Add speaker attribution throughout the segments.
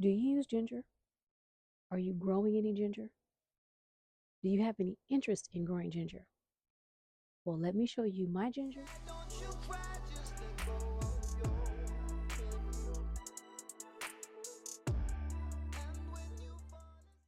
Speaker 1: Do you use ginger? Are you growing any ginger? Do you have any interest in growing ginger? Well, let me show you my ginger.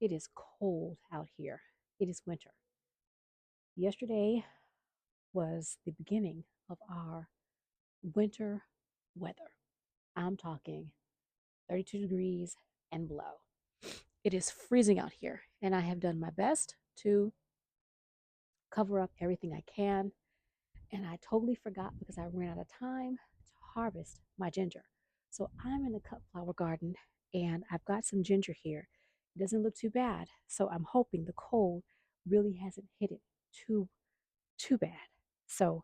Speaker 1: It is cold out here. It is winter. Yesterday was the beginning of our winter weather. I'm talking 32 degrees and below. It is freezing out here, and I have done my best to cover up everything I can. And I totally forgot because I ran out of time to harvest my ginger. So I'm in a cut flower garden and I've got some ginger here. It doesn't look too bad. So I'm hoping the cold really hasn't hit it too bad. So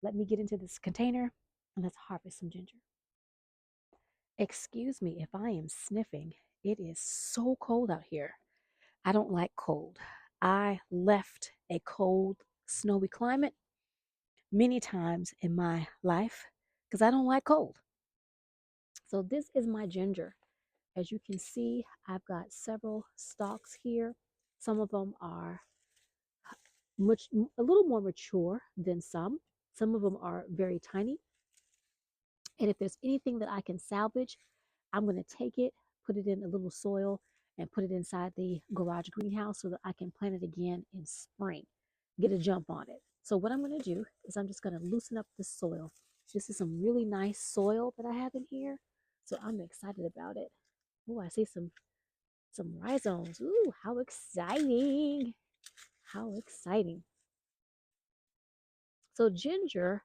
Speaker 1: let me get into this container and let's harvest some ginger. Excuse me if I am sniffing. It is so cold out here. I don't like cold. I left a cold, snowy climate many times in my life because I don't like cold. So this is my ginger. As you can see, I've got several stalks here. Some of them are much a little more mature than some. Some of them are very tiny. And if there's anything that I can salvage, I'm going to take it, put it in a little soil, and put it inside the garage greenhouse so that I can plant it again in spring, get a jump on it. So what I'm going to do is I'm just going to loosen up the soil. This is some really nice soil that I have in here, so I'm excited about it. Oh, I see some rhizomes. Ooh, how exciting! How exciting! So ginger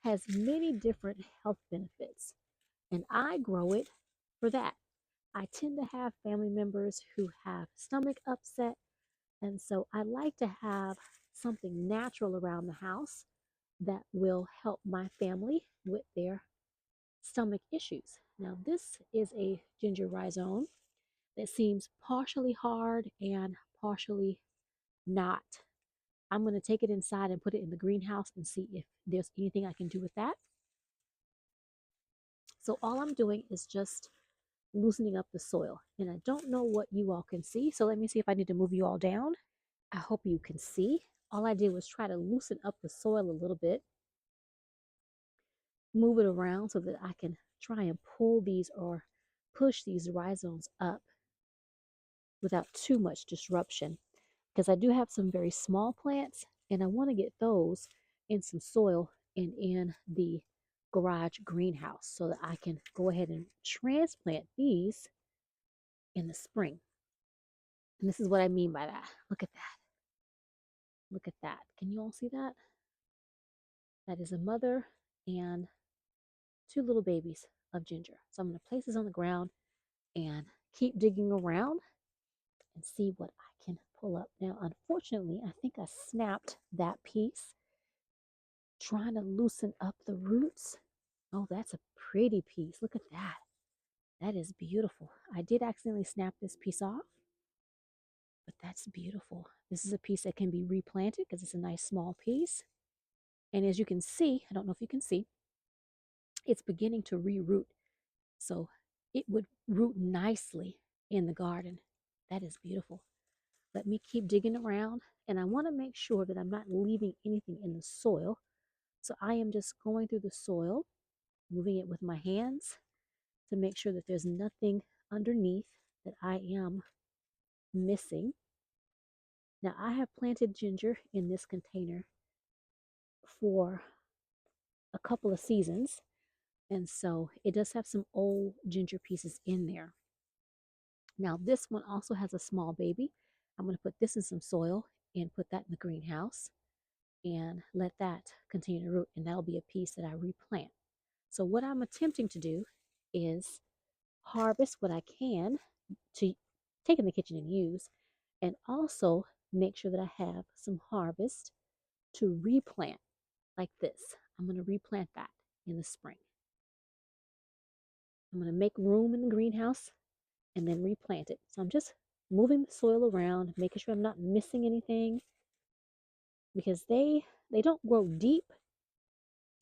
Speaker 1: has many different health benefits, and I grow it for that. I tend to have family members who have stomach upset, and so I like to have something natural around the house that will help my family with their stomach issues. Now, this is a ginger rhizome that seems partially hard and partially not. I'm going to take it inside and put it in the greenhouse and see if there's anything I can do with that. So all I'm doing is just loosening up the soil. And I don't know what you all can see. So let me see if I need to move you all down. I hope you can see. All I did was try to loosen up the soil a little bit, move it around so that I can try and pull these or push these rhizomes up without too much disruption. Because I do have some very small plants and I want to get those in some soil and in the garage greenhouse so that I can go ahead and transplant these in the spring. And this is what I mean by that. Look at that. Look at that. Can you all see that? That is a mother and two little babies of ginger. So I'm going to place this on the ground and keep digging around and see what I can pull up. Now, unfortunately, I think I snapped that piece trying to loosen up the roots. Oh, that's a pretty piece. Look at that. That is beautiful. I did accidentally snap this piece off, but that's beautiful. This is a piece that can be replanted because it's a nice small piece. And as you can see, I don't know if you can see, it's beginning to reroot. So it would root nicely in the garden. That is beautiful. Let me keep digging around, and I want to make sure that I'm not leaving anything in the soil. So I am just going through the soil, moving it with my hands to make sure that there's nothing underneath that I am missing. Now, I have planted ginger in this container for a couple of seasons, and so it does have some old ginger pieces in there. Now, this one also has a small baby. I'm going to put this in some soil and put that in the greenhouse and let that continue to root, and that'll be a piece that I replant. So what I'm attempting to do is harvest what I can to take in the kitchen and use, and also make sure that I have some harvest to replant like this. I'm going to replant that in the spring. I'm going to make room in the greenhouse and then replant it. So I'm just moving the soil around, making sure I'm not missing anything because they don't grow deep.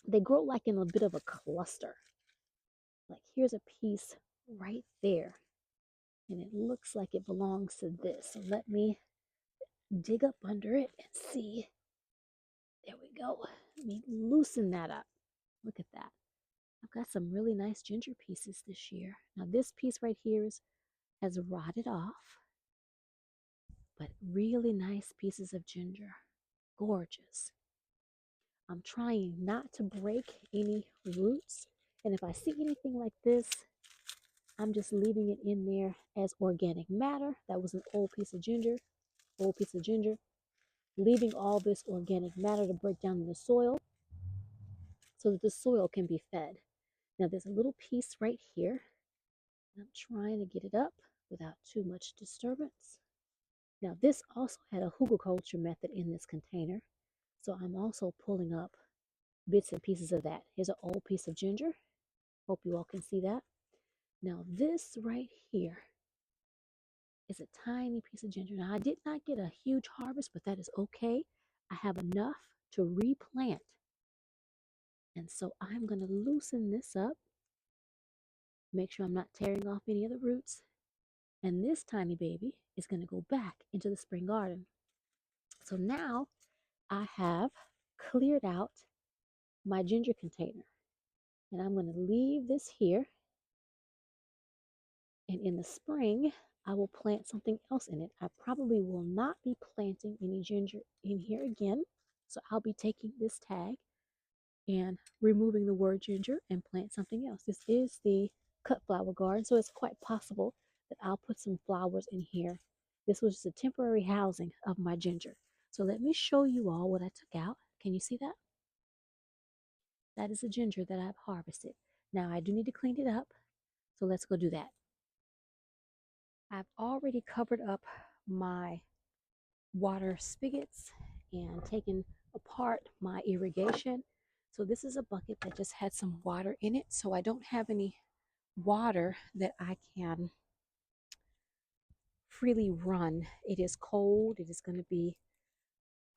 Speaker 1: They grow like in a bit of a cluster. Like here's a piece right there. and it looks like it belongs to this. So let me dig up under it and see. There we go. Let me loosen that up. Look at that. I've got some really nice ginger pieces this year. Now this piece right here has rotted off, but really nice pieces of ginger. Gorgeous. I'm trying not to break any roots. And if I see anything like this, I'm just leaving it in there as organic matter. That was an old piece of ginger, leaving all this organic matter to break down in the soil so that the soil can be fed. Now there's a little piece right here. I'm trying to get it up without too much disturbance. Now this also had a hugelkultur method in this container. So I'm also pulling up bits and pieces of that. Here's an old piece of ginger. Hope you all can see that. Now this right here is a tiny piece of ginger. Now I did not get a huge harvest, but that is okay. I have enough to replant. And so I'm going to loosen this up, make sure I'm not tearing off any of the roots. And this tiny baby is going to go back into the spring garden. So now I have cleared out my ginger container. And I'm going to leave this here. And in the spring, I will plant something else in it. I probably will not be planting any ginger in here again. So I'll be taking this tag and removing the word ginger and plant something else. This is the cut flower garden, so it's quite possible that I'll put some flowers in here. This was just a temporary housing of my ginger. So let me show you all what I took out. Can you see that? That is the ginger that I've harvested. Now I do need to clean it up, so let's go do that. I've already covered up my water spigots and taken apart my irrigation. So this is a bucket that just had some water in it. So I don't have any water that I can freely run. It is cold. It is going to be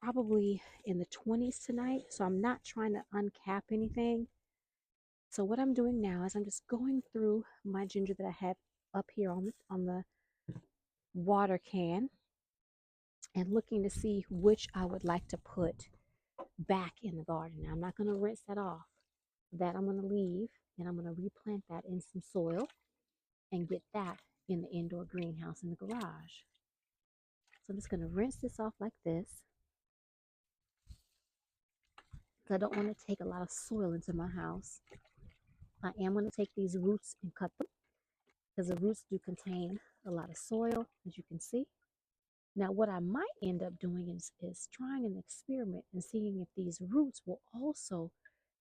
Speaker 1: probably in the 20s tonight. So I'm not trying to uncap anything. So what I'm doing now is I'm just going through my ginger that I have up here on the water can and looking to see which I would like to put back in the garden. Now, I'm not going to rinse that off. That I'm going to leave, and I'm going to replant that in some soil and get that in the indoor greenhouse in the garage. So I'm just going to rinse this off like this, because I don't want to take a lot of soil into my house. I am going to take these roots and cut them, because the roots do contain a lot of soil, as you can see. Now, what I might end up doing is trying an experiment and seeing if these roots will also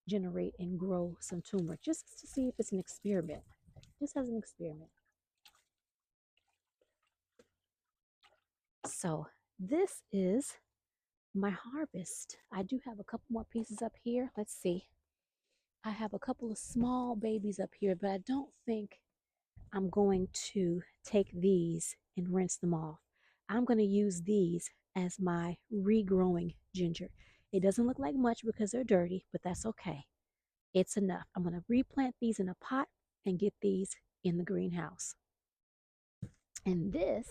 Speaker 1: generate and grow some turmeric, just to see if it's an experiment, just as an experiment. So this is my harvest. I do have a couple more pieces up here. Let's see. I have a couple of small babies up here, but I don't think I'm going to take these and rinse them off. I'm going to use these as my regrowing ginger. It doesn't look like much because they're dirty, but that's okay. It's enough. I'm going to replant these in a pot and get these in the greenhouse. And this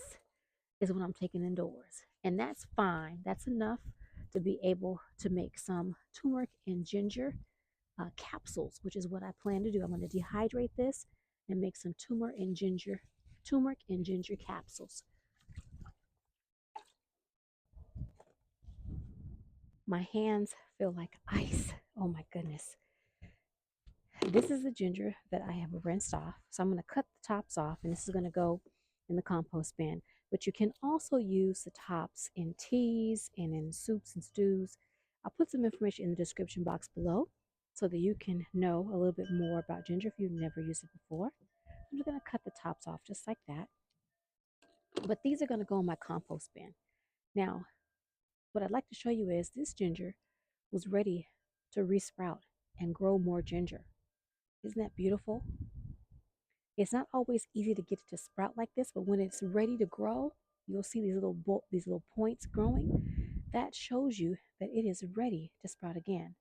Speaker 1: is what I'm taking indoors. And that's fine. That's enough to be able to make some turmeric and ginger capsules, which is what I plan to do. I'm going to dehydrate this and make some turmeric and ginger capsules. My hands feel like ice. Oh my goodness. This is the ginger that I have rinsed off. So I'm going to cut the tops off, and this is going to go in the compost bin. But you can also use the tops in teas and in soups and stews. I'll put some information in the description box below so that you can know a little bit more about ginger if you've never used it before. I'm just going to cut the tops off just like that. But these are going to go in my compost bin. Now, what I'd like to show you is this ginger was ready to resprout and grow more ginger. Isn't that beautiful? It's not always easy to get it to sprout like this, but when it's ready to grow, you'll see these little points growing. That shows you that it is ready to sprout again.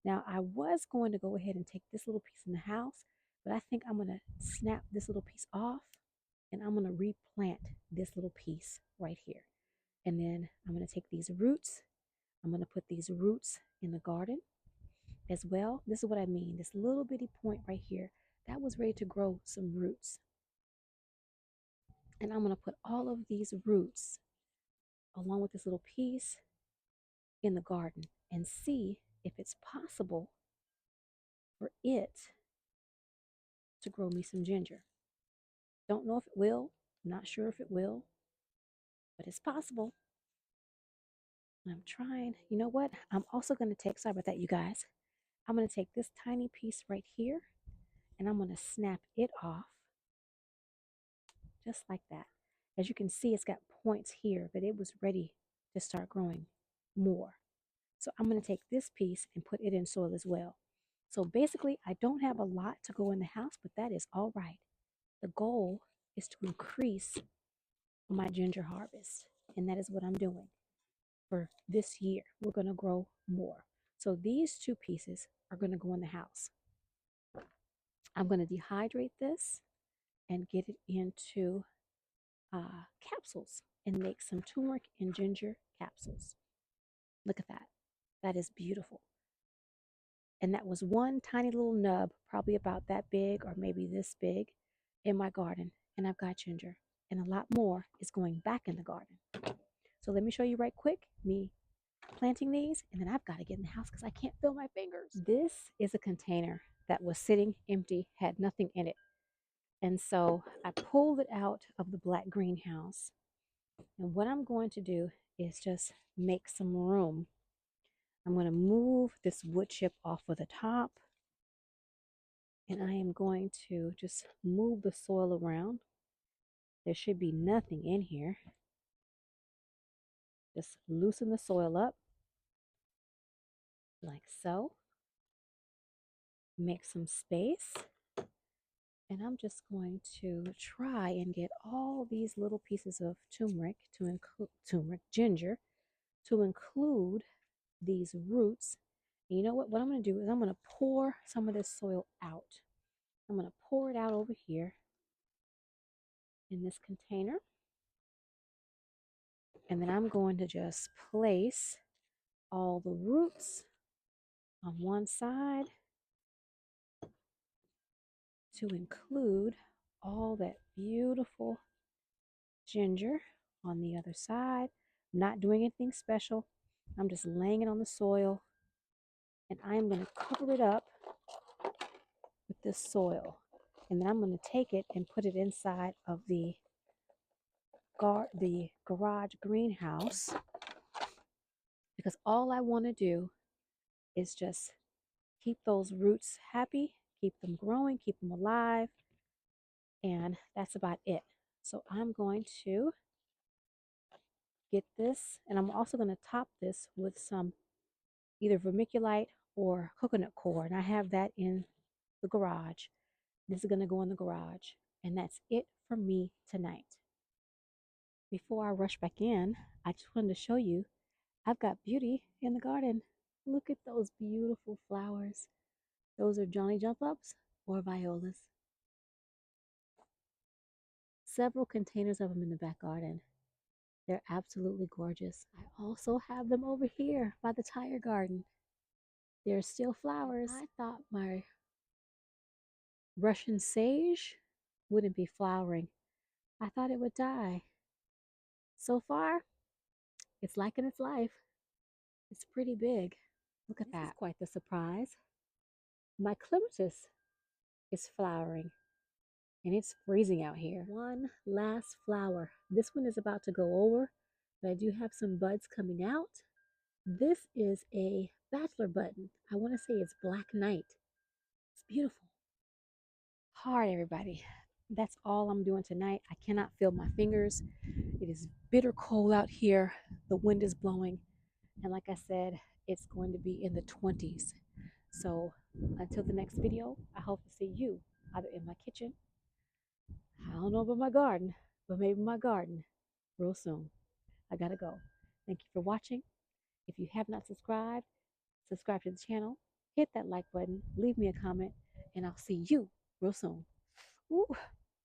Speaker 1: Now, I was going to go ahead and take this little piece in the house, but I think I'm going to snap this little piece off and I'm going to replant this little piece right here. And then I'm going to take these roots. I'm going to put these roots in the garden as well. This is what I mean. This little bitty point right here, that was ready to grow some roots. And I'm going to put all of these roots along with this little piece in the garden and see if it's possible for it to grow me some ginger. Don't know if it will, not sure if it will, but it's possible. And I'm trying. You know what? I'm also going to take, sorry about that, you guys. I'm going to take this tiny piece right here and I'm going to snap it off just like that. As you can see, it's got points here, but it was ready to start growing more. So I'm going to take this piece and put it in soil as well. So basically, I don't have a lot to go in the house, but that is all right. The goal is to increase my ginger harvest, and that is what I'm doing for this year. We're going to grow more. So these two pieces are going to go in the house. I'm going to dehydrate this and get it into capsules and make some turmeric and ginger capsules. Look at that. That is beautiful. And that was one tiny little nub, probably about that big or maybe this big, in my garden. And I've got ginger. And a lot more is going back in the garden. So let me show you right quick me planting these. And then I've got to get in the house because I can't feel my fingers. This is a container that was sitting empty, had nothing in it. And so I pulled it out of the black greenhouse. And what I'm going to do is just make some room. I'm going to move this wood chip off of the top. And I am going to just move the soil around. There should be nothing in here. Just loosen the soil up like so. Make some space. And I'm just going to try and get all these little pieces of turmeric, ginger, to include these roots. And you know what? What I'm going to do is I'm going to pour some of this soil out. I'm going to pour it out over here in this container. And then I'm going to just place all the roots on one side to include all that beautiful ginger on the other side. I'm not doing anything special. I'm just laying it on the soil, and I'm going to cover it up with this soil. And then I'm going to take it and put it inside of the garage greenhouse, because all I want to do is just keep those roots happy, keep them growing, keep them alive, and that's about it. So I'm going to get this, and I'm also going to top this with some either vermiculite or coconut coir, and I have that in the garage. This is going to go in the garage, and that's it for me tonight. Before I rush back in, I just wanted to show you I've got beauty in the garden. Look at those beautiful flowers. Those are Johnny Jump Ups or violas. Several containers of them in the back garden. They're absolutely gorgeous. I also have them over here by the tire garden. They're still flowers. I thought my Russian sage wouldn't be flowering. I thought it would die. So far, it's liking its life. It's pretty big. Look at that. This is quite the surprise. My clematis is flowering, and it's freezing out here. One last flower. This one is about to go over, but I do have some buds coming out. This is a bachelor button. I want to say it's Black Knight. It's beautiful. Hard, everybody. That's all I'm doing tonight. I cannot feel my fingers. It is bitter cold out here. The wind is blowing. And like I said, it's going to be in the 20s. So until the next video, I hope to see you either in my kitchen, I don't know about my garden, but maybe my garden real soon. I gotta go. Thank you for watching. If you have not subscribed, subscribe to the channel, hit that like button, leave me a comment, and I'll see you real soon.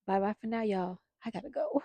Speaker 1: Bye bye for now, y'all. I gotta go.